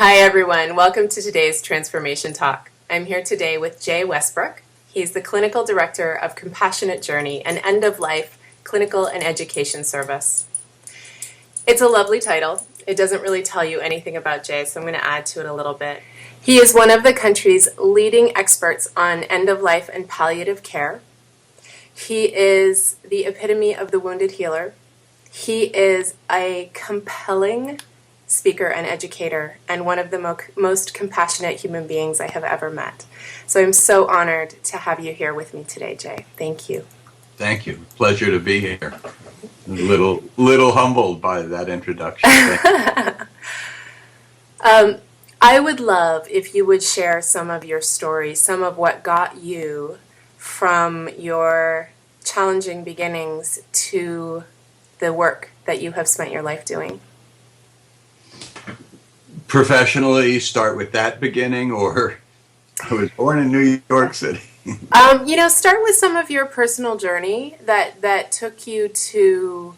Hi, everyone. Welcome to today's Transformation Talk. I'm here today with Jay Westbrook. He's the Clinical Director of Compassionate Journey, an end-of-life clinical and education service. It's a lovely title. It doesn't really tell you anything about Jay, so I'm going to add to it a little bit. He is one of the country's leading experts on end-of-life and palliative care. He is the epitome of the wounded healer. He is a compelling speaker and educator, and one of the most compassionate human beings I have ever met. So I'm so honored to have you here with me today, Jay. Thank you. Thank you. Pleasure to be here. A little humbled by that introduction. I would love if you would share some of your story, some of what got you from your challenging beginnings to the work that you have spent your life doing. Professionally, start with that beginning, or I was born in New York City. Start with some of your personal journey that took you to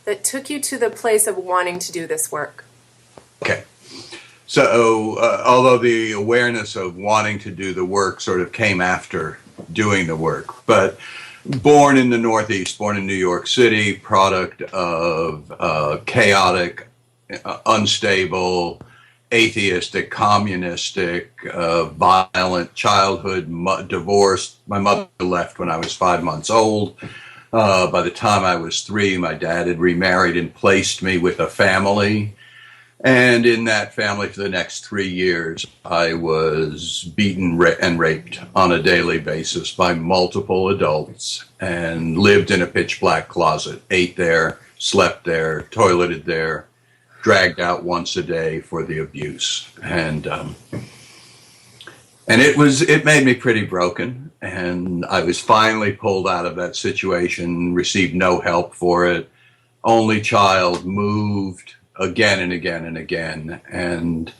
the place of wanting to do this work. Okay. So, although the awareness of wanting to do the work sort of came after doing the work, but born in the Northeast, born in New York City, product of chaotic, unstable, atheistic, communistic, violent childhood, divorced. My mother left when I was 5 months old. By the time I was 3, my dad had remarried and placed me with a family. And in that family for the next 3 years, I was beaten and raped on a daily basis by multiple adults and lived in a pitch black closet, ate there, slept there, toileted there, dragged out once a day for the abuse. And it made me pretty broken. And I was finally pulled out of that situation, received no help for it. Only child, moved again and again and again, and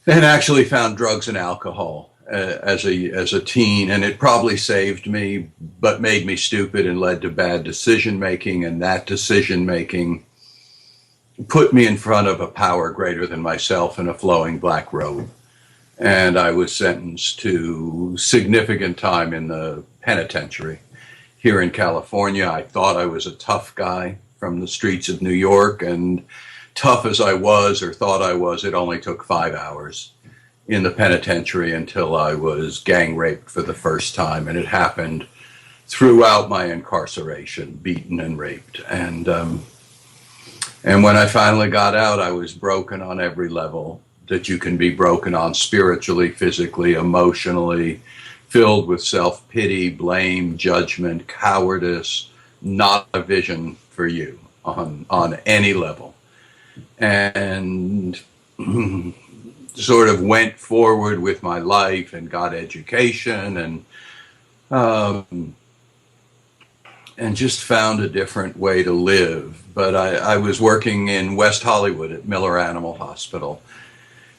actually found drugs and alcohol as a teen, and it probably saved me, but made me stupid and led to bad decision making, and that decision making put me in front of a power greater than myself in a flowing black robe. And I was sentenced to significant time in the penitentiary here in California. I thought I was a tough guy from the streets of New York, and tough as I was or thought I was, it only took 5 hours in the penitentiary until I was gang raped for the first time. And it happened throughout my incarceration, beaten and raped. And when I finally got out, I was broken on every level that you can be broken on, spiritually, physically, emotionally, filled with self-pity, blame, judgment, cowardice, not a vision for you on any level. And sort of went forward with my life and got education and just found a different way to live. But I was working in West Hollywood at Miller Animal Hospital,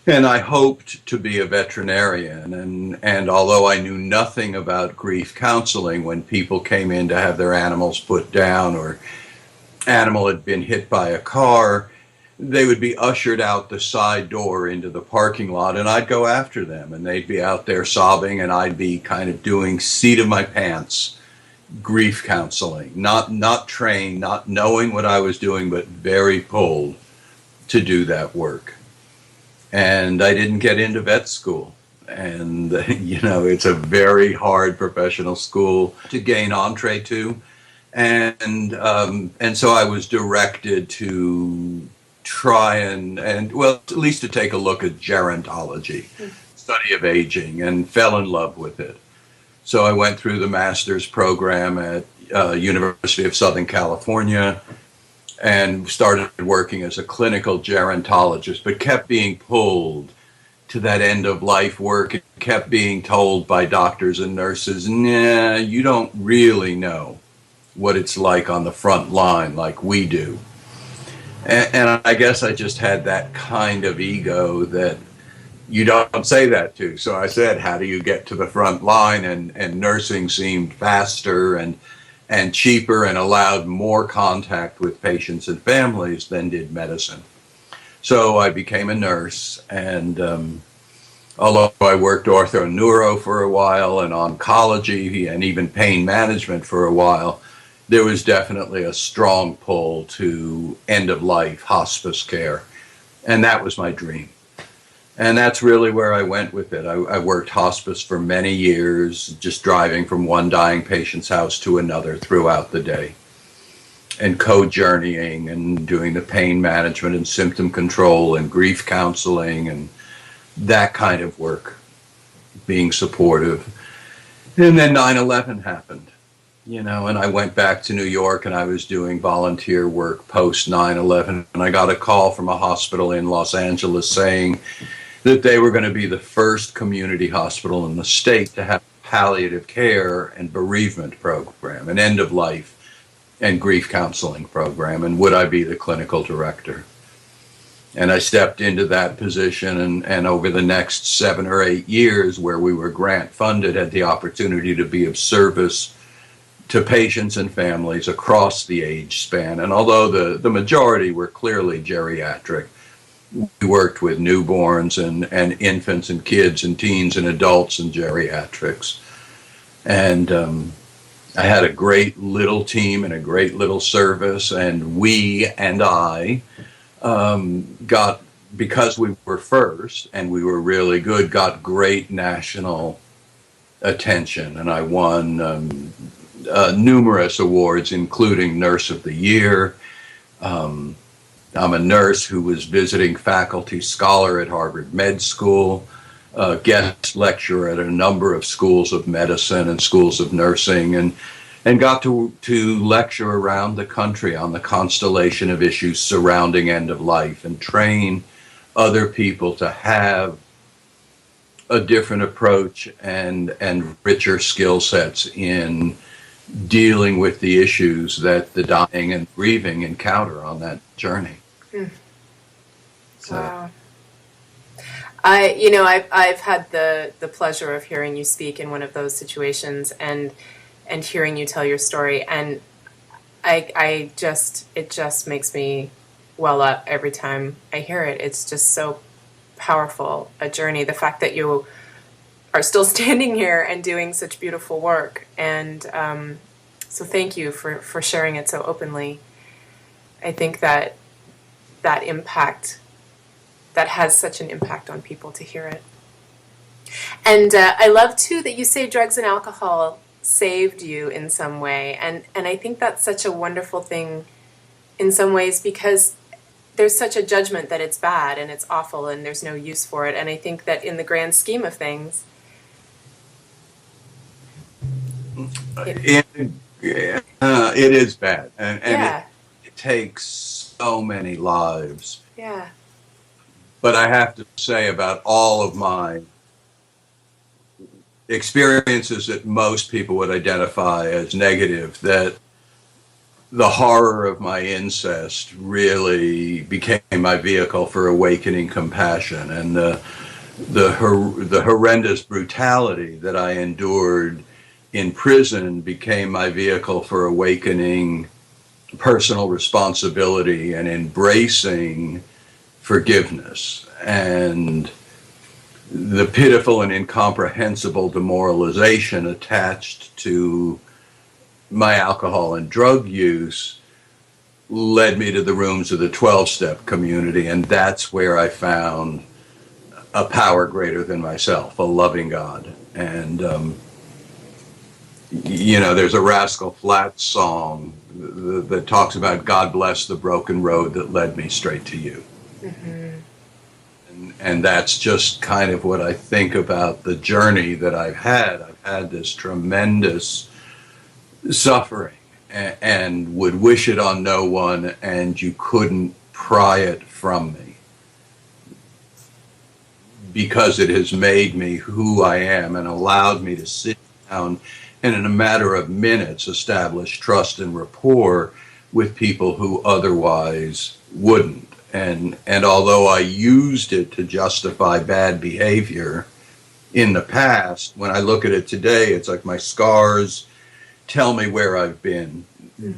and I hoped to be a veterinarian. And although I knew nothing about grief counseling, when people came in to have their animals put down or animal had been hit by a car, they would be ushered out the side door into the parking lot, and I'd go after them, and they'd be out there sobbing, and I'd be kind of doing seat of my pants grief counseling, not trained, not knowing what I was doing, but very pulled to do that work. And I didn't get into vet school. And, it's a very hard professional school to gain entree to. And so I was directed to try and at least to take a look at gerontology, study of aging, and fell in love with it. So I went through the master's program at University of Southern California and started working as a clinical gerontologist, but kept being pulled to that end of life work and kept being told by doctors and nurses, nah, you don't really know what it's like on the front line like we do. And I guess I just had that kind of ego that you don't say that to. So I said, how do you get to the front line? And nursing seemed faster and cheaper and allowed more contact with patients and families than did medicine. So I became a nurse, and although I worked ortho neuro for a while and oncology and even pain management for a while, there was definitely a strong pull to end of life hospice care. And that was my dream. And that's really where I went with it. I worked hospice for many years, just driving from one dying patient's house to another throughout the day, and co-journeying and doing the pain management and symptom control and grief counseling and that kind of work, being supportive. And then 9/11 happened, and I went back to New York, and I was doing volunteer work post 9/11. And I got a call from a hospital in Los Angeles saying that they were going to be the first community hospital in the state to have a palliative care and bereavement program, an end of life and grief counseling program. And would I be the clinical director? And I stepped into that position, and over the next 7 or 8 years, where we were grant funded, had the opportunity to be of service to patients and families across the age span. And although the majority were clearly geriatric, we worked with newborns and infants and kids and teens and adults and geriatrics. And I had a great little team and a great little service, and we and I got, because we were first and we were really good, got great national attention. And I won numerous awards, including Nurse of the Year. I'm a nurse who was visiting faculty scholar at Harvard Med School, guest lecturer at a number of schools of medicine and schools of nursing, and got to lecture around the country on the constellation of issues surrounding end of life and train other people to have a different approach and richer skill sets in dealing with the issues that the dying and grieving encounter on that journey. So. Wow. I've had the pleasure of hearing you speak in one of those situations and hearing you tell your story, and it just makes me well up every time I hear it. It's just so powerful, a journey. The fact that you are still standing here and doing such beautiful work, and so thank you for sharing it so openly. I think that impact, that has such an impact on people to hear it. And I love too that you say drugs and alcohol saved you in some way, and I think that's such a wonderful thing in some ways, because there's such a judgment that it's bad and it's awful and there's no use for it. And I think that in the grand scheme of things, it is bad, and yeah. it takes so many lives. Yeah. But I have to say, about all of my experiences that most people would identify as negative, that the horror of my incest really became my vehicle for awakening compassion, and the horrendous brutality that I endured in prison became my vehicle for awakening personal responsibility and embracing forgiveness. And the pitiful and incomprehensible demoralization attached to my alcohol and drug use led me to the rooms of the 12-step community, and that's where I found a power greater than myself, a loving God. And there's a Rascal Flatts song that talks about God bless the broken road that led me straight to you. Mm-hmm. And that's just kind of what I think about the journey that I've had. I've had this tremendous suffering and would wish it on no one, and you couldn't pry it from me, because it has made me who I am and allowed me to sit down and in a matter of minutes establish trust and rapport with people who otherwise wouldn't. And although I used it to justify bad behavior in the past, when I look at it today, it's like my scars tell me where I've been,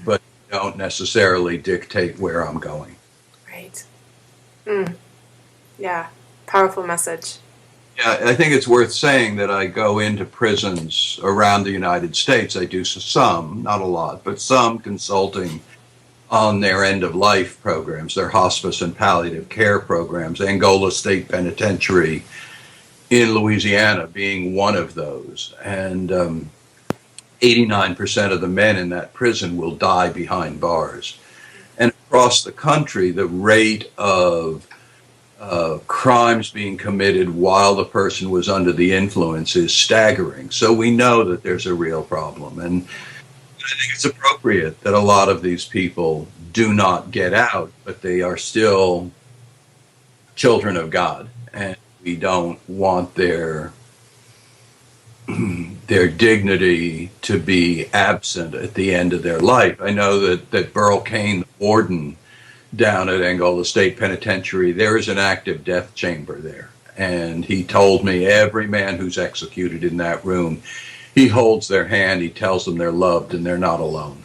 but don't necessarily dictate where I'm going. Right. Mm. Yeah. Powerful message. Yeah, I think it's worth saying that I go into prisons around the United States. I do some, not a lot, but some consulting on their end of life programs, their hospice and palliative care programs. Angola State Penitentiary in Louisiana being one of those. And 89% of the men in that prison will die behind bars. And across the country, the rate of crimes being committed while the person was under the influence is staggering. So we know that there's a real problem. And I think it's appropriate that a lot of these people do not get out, but they are still children of God. And we don't want their dignity to be absent at the end of their life. I know that Burl Cain, the warden down at Angola State Penitentiary, there is an active death chamber there. And he told me every man who's executed in that room, he holds their hand, he tells them they're loved and they're not alone.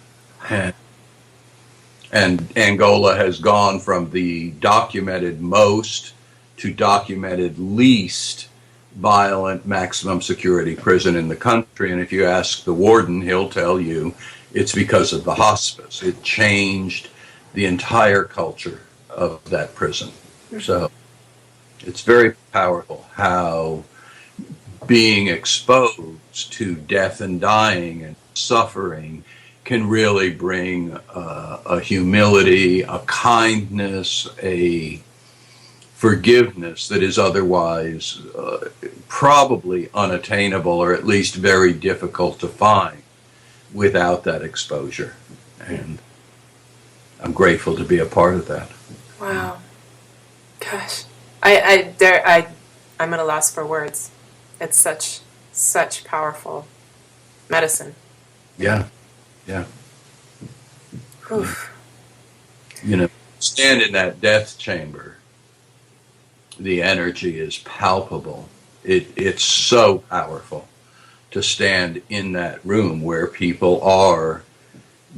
And Angola has gone from the documented most to documented least violent maximum security prison in the country. And if you ask the warden, he'll tell you it's because of the hospice. It changed the entire culture of that prison. So it's very powerful how being exposed to death and dying and suffering can really bring a humility, a kindness, a forgiveness that is otherwise probably unattainable, or at least very difficult to find without that exposure. And I'm grateful to be a part of that. Wow. Gosh. I'm at a loss for words. It's such powerful medicine. Yeah. Yeah. Oof. You know, stand in that death chamber, the energy is palpable. It's so powerful to stand in that room where people are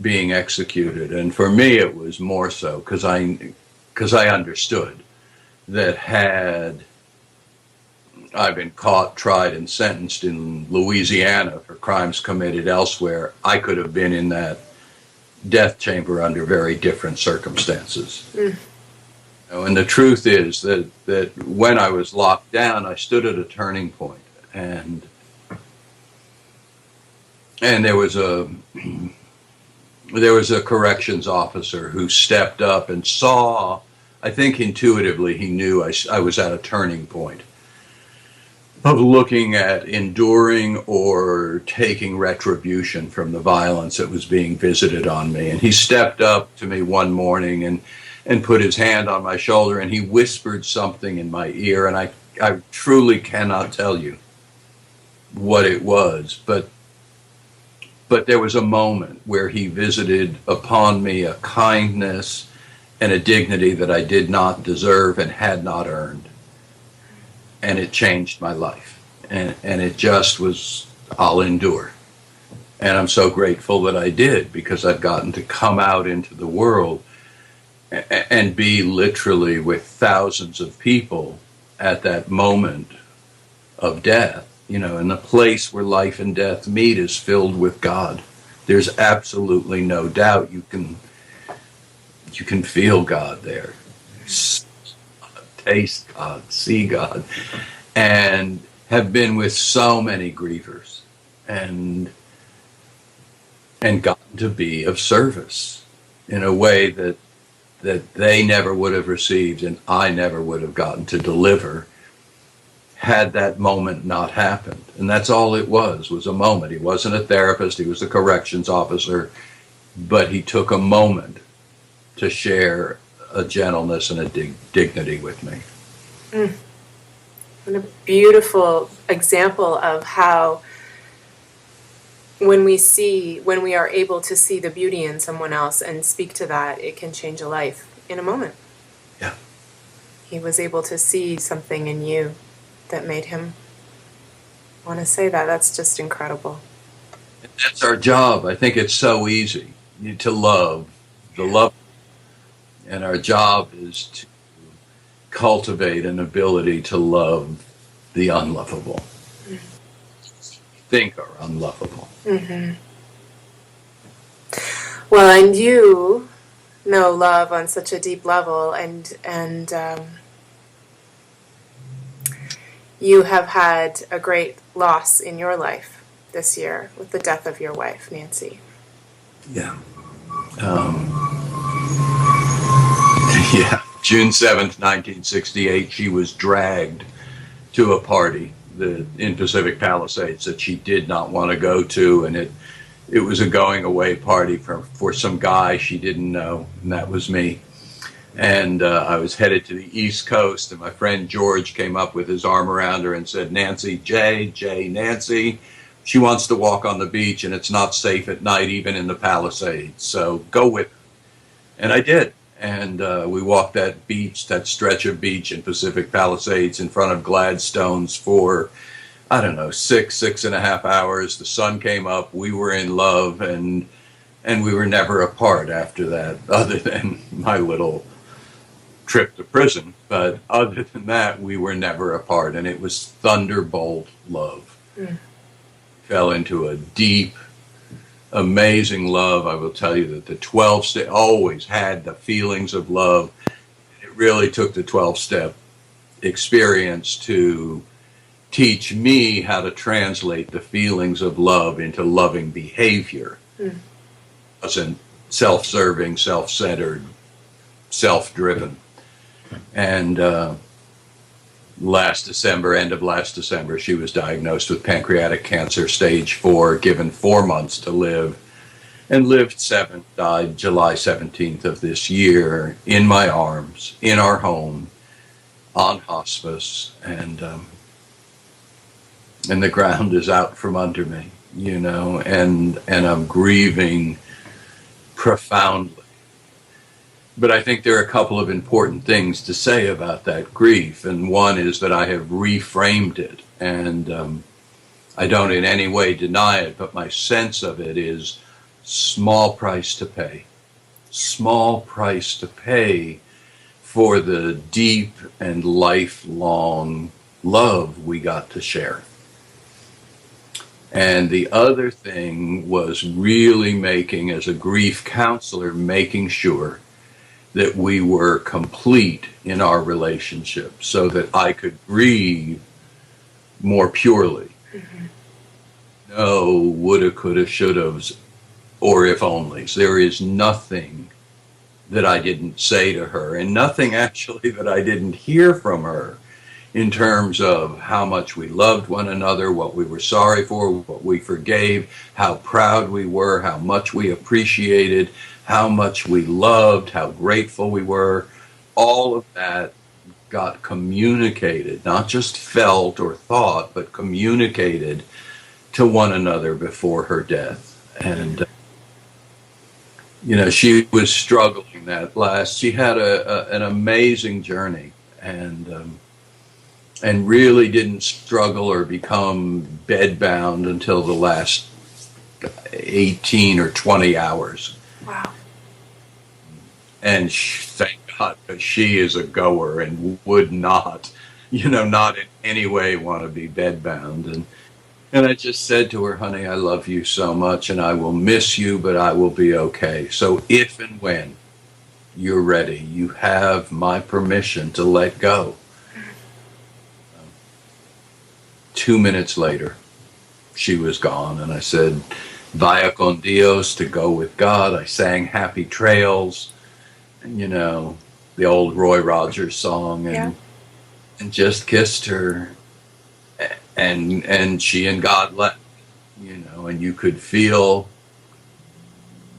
being executed. And for me, it was more so because I understood that had I been caught, tried, and sentenced in Louisiana for crimes committed elsewhere, I could have been in that death chamber under very different circumstances. Mm. And the truth is that when I was locked down, I stood at a turning point, and there was a corrections officer who stepped up and saw. I think intuitively he knew I was at a turning point of looking at enduring or taking retribution from the violence that was being visited on me. And he stepped up to me one morning and put his hand on my shoulder, and he whispered something in my ear, and I truly cannot tell you what it was, but there was a moment where he visited upon me a kindness and a dignity that I did not deserve and had not earned. And it changed my life. And it just was, I'll endure. And I'm so grateful that I did, because I've gotten to come out into the world and be literally with thousands of people at that moment of death. You know, and the place where life and death meet is filled with God. There's absolutely no doubt. You can feel God there. Taste God, see God, and have been with so many grievers and gotten to be of service in a way that they never would have received and I never would have gotten to deliver had that moment not happened. And that's all it was a moment. He wasn't a therapist, he was a corrections officer, but he took a moment to share a gentleness and a dignity with me. Mm. What a beautiful example of how when we are able to see the beauty in someone else and speak to that, it can change a life in a moment. Yeah. He was able to see something in you that made him want to say that. That's just incredible. And that's our job. I think it's so easy to love the love. And our job is cultivate an ability to love the unlovable, think are unlovable. Mm-hmm. Well, and you know love on such a deep level, and you have had a great loss in your life this year with the death of your wife, Nancy. Yeah. Yeah. June 7th, 1968, she was dragged to a party in Pacific Palisades that she did not want to go to, and it was a going away party for some guy she didn't know, and that was me. And I was headed to the East Coast, and my friend George came up with his arm around her and said, "Nancy, Nancy, she wants to walk on the beach, and it's not safe at night, even in the Palisades. So go with her." And I did. And we walked that stretch of beach in Pacific Palisades in front of Gladstone's for, I don't know, 6.5 hours. The sun came up. We were in love, and we were never apart after that, other than my little trip to prison. But other than that, we were never apart, and it was thunderbolt love. Fell into a deep, amazing love. I will tell you that the 12-step always had the feelings of love. It really took the 12-step experience to teach me how to translate the feelings of love into loving behavior. It wasn't self-serving, self-centered, self-driven. And end of last December, she was diagnosed with pancreatic cancer, stage 4, given 4 months to live, and lived 7, died July 17th of this year, in my arms, in our home, on hospice, and the ground is out from under me, and I'm grieving profoundly. But I think there are a couple of important things to say about that grief. And one is that I have reframed it. And I don't in any way deny it, but my sense of it is small price to pay. Small price to pay for the deep and lifelong love we got to share. And the other thing was really making, as a grief counselor, making sure that we were complete in our relationship so that I could grieve more purely. No woulda, coulda, shouldas, or if onlys. There is nothing that I didn't say to her, and nothing actually that I didn't hear from her in terms of how much we loved one another, what we were sorry for, what we forgave, how proud we were, how much we appreciated, how much we loved, how grateful we were. All of that got communicated, not just felt or thought, but communicated to one another before her death. And, she was struggling she had an amazing journey, and really didn't struggle or become bedbound until the last 18 or 20 hours. Wow. And thank God, because she is a goer and would not, not in any way want to be bedbound. And I just said to her, "Honey, I love you so much, and I will miss you, but I will be okay. So if and when you're ready, you have my permission to let go." 2 minutes later, she was gone, and I said, "Vaya con Dios," to go with God. I sang Happy Trails, the old Roy Rogers song, and just kissed her, and she and God left, and you could feel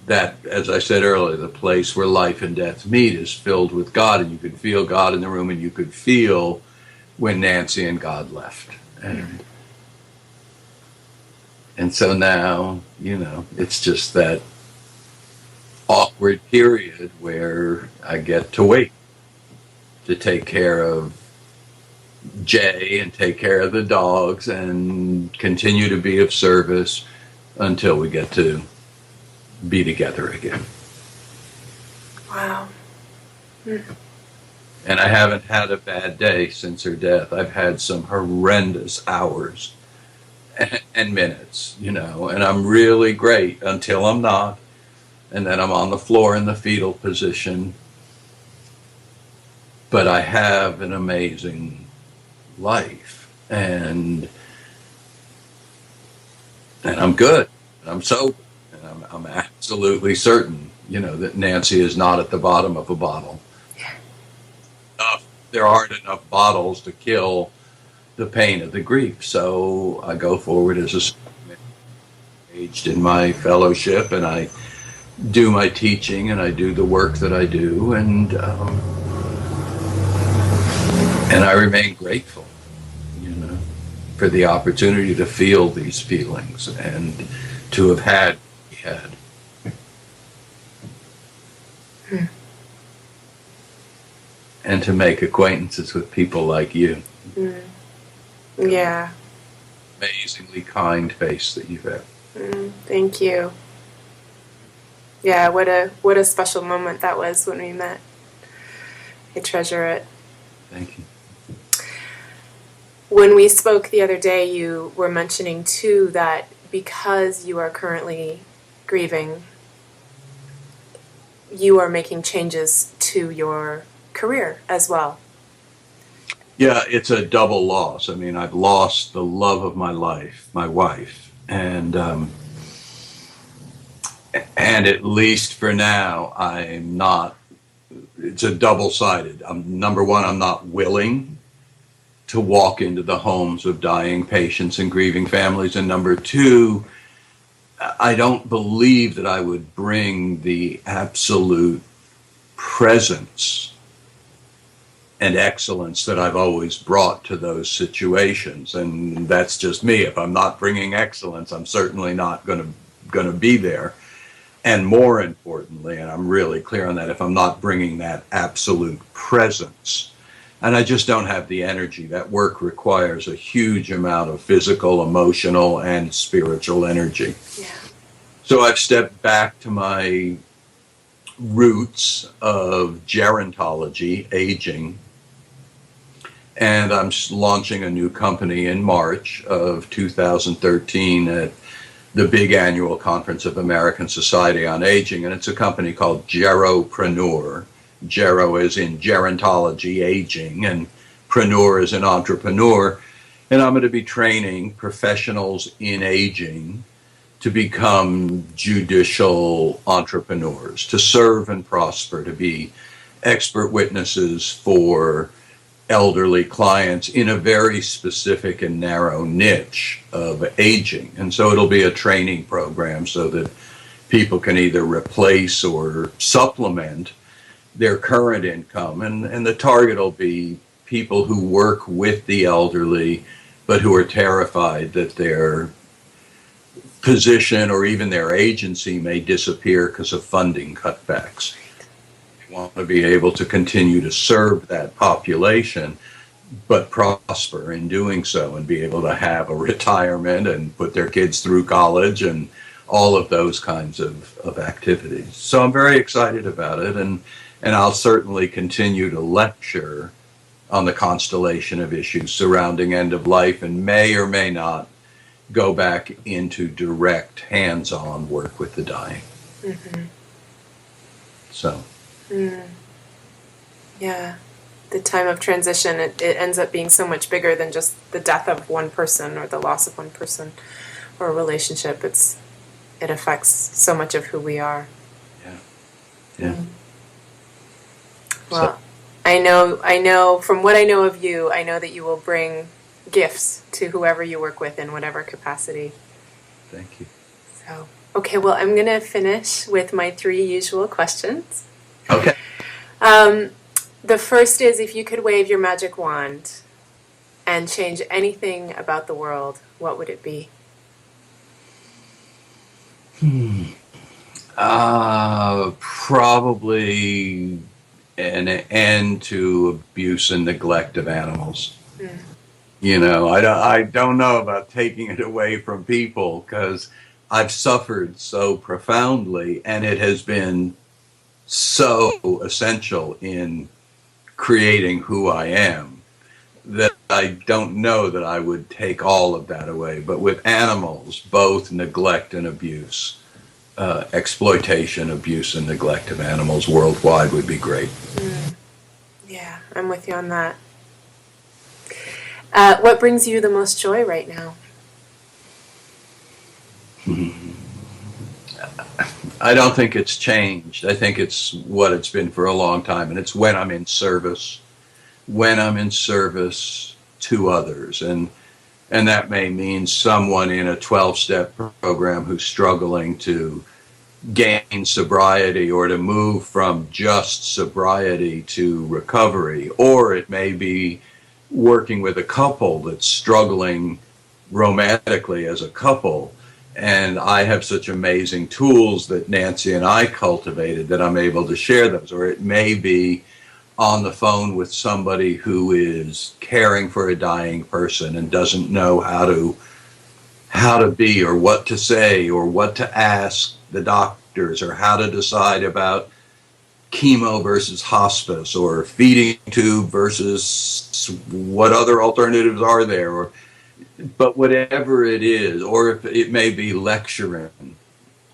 that, as I said earlier, the place where life and death meet is filled with God, and you could feel God in the room, and you could feel when Nancy and God left. And so now, it's just that awkward period where I get to wait to take care of Jay and take care of the dogs and continue to be of service until we get to be together again. Wow. And I haven't had a bad day since her death. I've had some horrendous hours and minutes, and I'm really great until I'm not. And then I'm on the floor in the fetal position. But I have an amazing life. And I'm good. I'm sober. And I'm absolutely certain, that Nancy is not at the bottom of a bottle. There aren't enough bottles to kill the pain of the grief. So I go forward as a engaged in my fellowship, and I do my teaching, and I do the work that I do, and I remain grateful, for the opportunity to feel these feelings and to have had what we had. And to make acquaintances with people like you. Yeah. Amazingly kind face that you've had. Thank you. Yeah, what a special moment that was when we met. I treasure it. Thank you. When we spoke the other day, you were mentioning too that because you are currently grieving, you are making changes to your career as well. Yeah, it's a double loss. I mean, I've lost the love of my life, my wife, and at least for now, I'm not. It's a double-sided. Number one, I'm not willing to walk into the homes of dying patients and grieving families, and number two, I don't believe that I would bring the absolute presence and excellence that I've always brought to those situations. And that's just me. If I'm not bringing excellence, I'm certainly not going to be there. And more importantly, and I'm really clear on that, if I'm not bringing that absolute presence, and I just don't have the energy. That work requires a huge amount of physical, emotional, and spiritual energy. Yeah. So I've stepped back to my roots of gerontology, aging, and I'm launching a new company in March of 2013 at the big annual conference of American Society on Aging, and it's a company called Geropreneur. Gero is in gerontology, aging, and preneur is an entrepreneur. And I'm going to be training professionals in aging to become judicial entrepreneurs, to serve and prosper, to be expert witnesses for elderly clients in a very specific and narrow niche of aging. And so it'll be a training program so that people can either replace or supplement their current income. And the target will be people who work with the elderly, but who are terrified that their position or even their agency may disappear because of funding cutbacks. They want to be able to continue to serve that population, but prosper in doing so and be able to have a retirement and put their kids through college and all of those kinds of activities. So I'm very excited about it, and I'll certainly continue to lecture on the constellation of issues surrounding end of life, and may or may not go back into direct hands-on work with the dying. Mm-hmm. So. Yeah. The time of transition, it ends up being so much bigger than just the death of one person or the loss of one person or a relationship. It affects so much of who we are. Yeah. Well, so. I know from what I know of you, I know that you will bring gifts to whoever you work with in whatever capacity. Thank you. So, okay, well, I'm going to finish with my 3 usual questions. Okay. The first is, if you could wave your magic wand and change anything about the world, what would it be? Probably an end to abuse and neglect of animals. I don't know about taking it away from people, because I've suffered so profoundly, and it has been so essential in creating who I am, that I don't know that I would take all of that away. But with animals, both neglect and abuse, exploitation, abuse, and neglect of animals worldwide would be great. Yeah, I'm with you on that. What brings you the most joy right now? I don't think it's changed. I think it's what it's been for a long time, and it's when I'm in service to others, and that may mean someone in a 12-step program who's struggling to gain sobriety or to move from just sobriety to recovery, or it may be working with a couple that's struggling romantically as a couple. And I have such amazing tools that Nancy and I cultivated that I'm able to share those. Or it may be on the phone with somebody who is caring for a dying person and doesn't know how to be, or what to say, or what to ask the doctors, or how to decide about chemo versus hospice, or feeding tube versus what other alternatives are there, but whatever it is, or if it may be lecturing,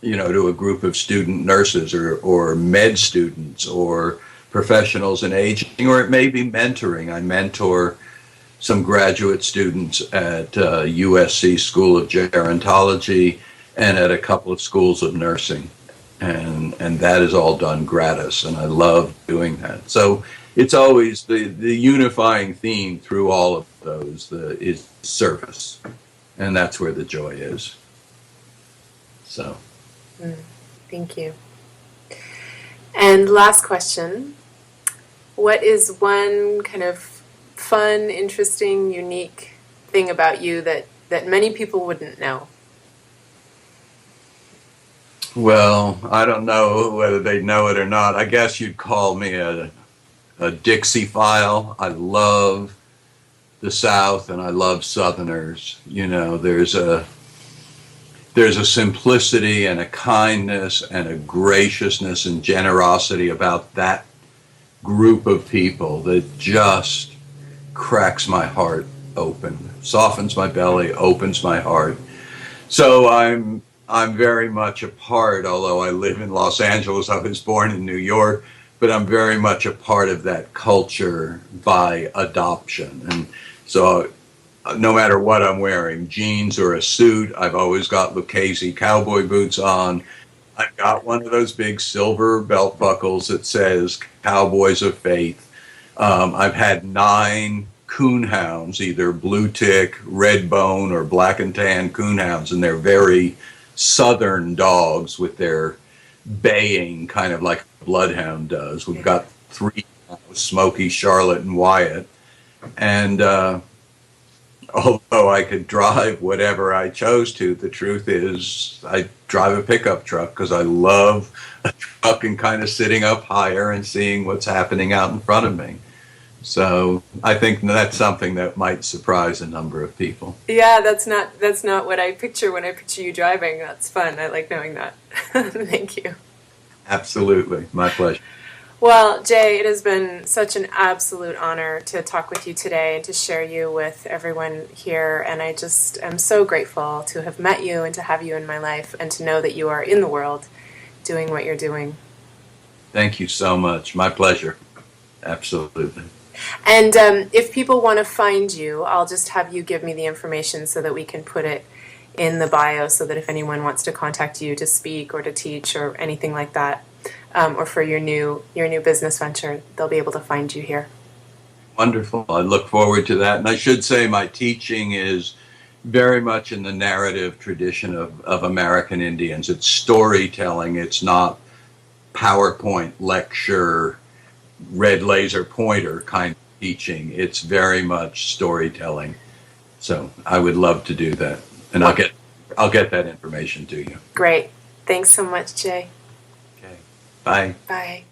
to a group of student nurses or med students or professionals in aging, or it may be mentoring. I mentor some graduate students at USC School of Gerontology and at a couple of schools of nursing. And that is all done gratis, and I love doing that. So it's always the unifying theme through all of those is service, and that's where the joy is. So, thank you. And last question: what is one kind of fun, interesting, unique thing about you that many people wouldn't know? Well, I don't know whether they know it or not. I guess you'd call me a Dixiephile. I love the South, and I love Southerners. There's a simplicity and a kindness and a graciousness and generosity about that group of people that just cracks my heart open, softens my belly, opens my heart. So I'm very much a part, although I live in Los Angeles, I was born in New York, but I'm very much a part of that culture by adoption. And so no matter what I'm wearing, jeans or a suit, I've always got Lucchese cowboy boots on. I've got one of those big silver belt buckles that says Cowboys of Faith. I've had 9 coonhounds, either blue tick, red bone, or black and tan coonhounds, and they're very southern dogs with their baying kind of like a bloodhound does. We've got 3 now, Smokey, Charlotte, and Wyatt. And although I could drive whatever I chose to, the truth is I drive a pickup truck because I love a truck and kind of sitting up higher and seeing what's happening out in front of me. So I think that's something that might surprise a number of people. Yeah, that's not what I picture when I picture you driving. That's fun. I like knowing that. Thank you. Absolutely. My pleasure. Well, Jay, it has been such an absolute honor to talk with you today and to share you with everyone here. And I just am so grateful to have met you and to have you in my life and to know that you are in the world doing what you're doing. Thank you so much. My pleasure. Absolutely. And if people want to find you, I'll just have you give me the information so that we can put it in the bio so that if anyone wants to contact you to speak or to teach or anything like that, or for your new business venture, they'll be able to find you here. Wonderful. I look forward to that. And I should say my teaching is very much in the narrative tradition of American Indians. It's storytelling. It's not PowerPoint lecture, red laser pointer kind of teaching. It's very much storytelling. So I would love to do that. And I'll get that information to you. Great. Thanks so much, Jay. Okay. Bye. Bye.